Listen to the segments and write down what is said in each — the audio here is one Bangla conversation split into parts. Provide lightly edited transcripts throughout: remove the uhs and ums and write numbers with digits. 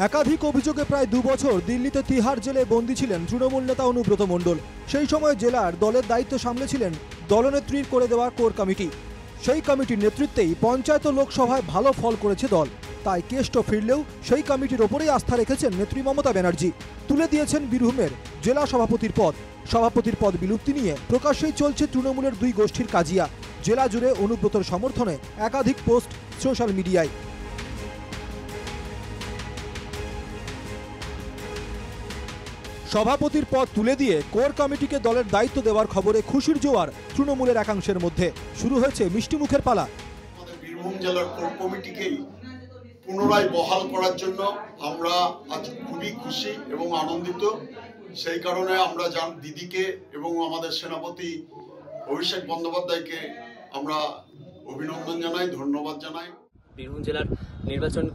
একাধিক অভিযোগে প্রায় 2 বছর দিল্লিতে তিহার জেলে বন্দী ছিলেন তৃণমূল নেতা অনুব্রত মণ্ডল। সেই সময় জেলার দলের দায়িত্ব সামলেছিলেন দলনেত্রীর করে দেওয়া কোর কমিটি। সেই কমিটির নেতৃত্বেই পঞ্চায়েত ও লোকসভায় ভালো ফল করেছে দল। তাই কেষ্ট ফিরলেও সেই কমিটির ওপরেই আস্থা রেখেছেন নেত্রী মমতা ব্যানার্জি। তুলে দিয়েছেন বীরভূমের জেলা সভাপতির পদ। সভাপতির পদ বিলুপ্তি নিয়ে প্রকাশ্যেই চলছে তৃণমূলের দুই গোষ্ঠীর কাজিয়া। জেলা জুড়ে অনুব্রতর সমর্থনে একাধিক পোস্ট সোশ্যাল মিডিয়ায়। সভাপতির পদ তুলে দিয়ে কোর কমিটিকে দলের দায়িত্ব দেওয়ার খবরে খুশির জোয়ার তৃণমূলের একাংশের মধ্যে। শুরু হয়েছে মিষ্টি মুখের পালা। বীরভূম জেলার কোর কমিটিকেই পুনরায় বহাল করার জন্য আমরা আজ খুবই খুশি এবং আনন্দিত। সেই কারণে আমরা দিদিকে এবং আমাদের সেনাপতি অভিষেক বন্দ্যোপাধ্যায়কে আমরা অভিনন্দন জানাই, ধন্যবাদ জানাই। বীরভূম জেলার নির্বাচন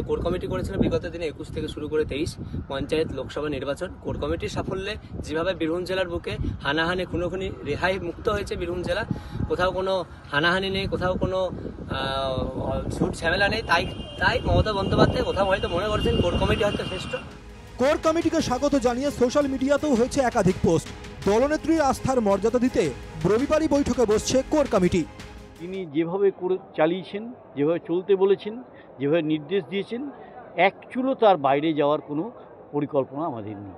কোর কমিটি করেছিল বিগত দিনে 21 থেকে শুরু করে 23 পঞ্চায়েত লোকসভা নির্বাচন। কোর কমিটির সাফল্যে যেভাবে বীরভূম জেলার বুকে হানাহানি খুনোখুনি রেহাই মুক্ত হয়েছে বীরভূম জেলা, কোথাও কোনো হানাহানি নেই, কোথাও কোনো ঝুট ঝামেলা নেই। তাই মমতা বন্দ্যোপাধ্যায় কোথাও হয়তো মনে করছেন কোর কমিটি হয়তো শ্রেষ্ঠ। কোর কমিটিকে স্বাগত জানিয়ে সোশ্যাল মিডিয়াতেও হয়েছে একাধিক পোস্ট। দলনেত্রীর আস্থার মর্যাদা দিতে রবিবারই বৈঠকে বসছে কোর কমিটি। তিনি যেভাবে করে চালিয়েছেন, যেভাবে চলতে বলেছেন, যেভাবে নির্দেশ দিয়েছেন, এক চুলো তার বাইরে যাওয়ার কোনো পরিকল্পনা আমাদের নেই।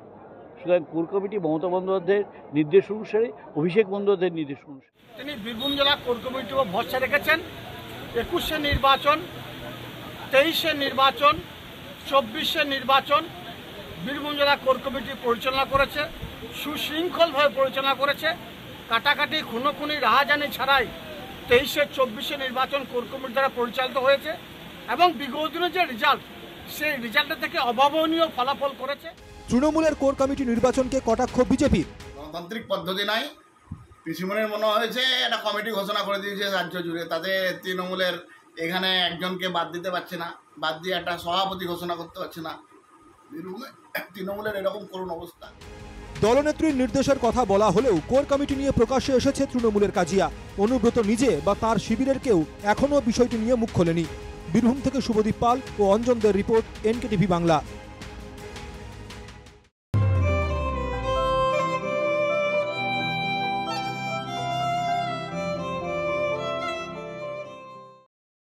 সুতরাং কোর কমিটি মমতা বন্দ্যোপাধ্যায়ের নির্দেশ অনুসারে, অভিষেক বন্দ্যোপাধ্যায়ের নির্দেশ অনুসারে তিনি বীরভূম জেলা কোর কমিটিও ভরসা রেখেছেন। 21-এর নির্বাচন, 23-এর নির্বাচন, 24-এর নির্বাচন বীরভূম জেলা কোর কমিটি পরিচালনা করেছে, সুশৃঙ্খলভাবে পরিচালনা করেছে। কাটাকাটি খুনোখুনি রাহাজানি ছাড়াই 23-24 নির্বাচন কোর কমিটি দ্বারা পরিচালিত হয়েছে এবং বিগত দিনের যে রেজাল্ট, সেই রেজাল্টের থেকে অভাবনীয় ফলাফল করেছে। তৃণমূলের কোর কমিটি নির্বাচনকে কটাক্ষ বিজেপি। গণতান্ত্রিক পদ্ধতি নাই, পিসিমনের মনে হয়েছে একটা কমিটি ঘোষণা করে দিয়েছে রাজ্য জুড়ে, তাতে তৃণমূলের এখানে একজনকে বাদ দিতে পারছে না, বাদ দিয়ে একটা সভাপতি ঘোষণা করতে পারছে না। বীরভূমে তৃণমূলের এরকম করুণ অবস্থা। দলনেত্রীর নির্দেশের কথা বলা হলেও কোর কমিটি নিয়ে প্রকাশ্যে এসেছে তৃণমূলের কাজিয়া। অনুব্রত নিজে বা তার শিবিরের কেউ এখনও বিষয়টি নিয়ে মুখ খোলেনি। বীরভূম থেকে শুভদীপ পাল ও অঞ্জনদের রিপোর্ট, NKTV বাংলা।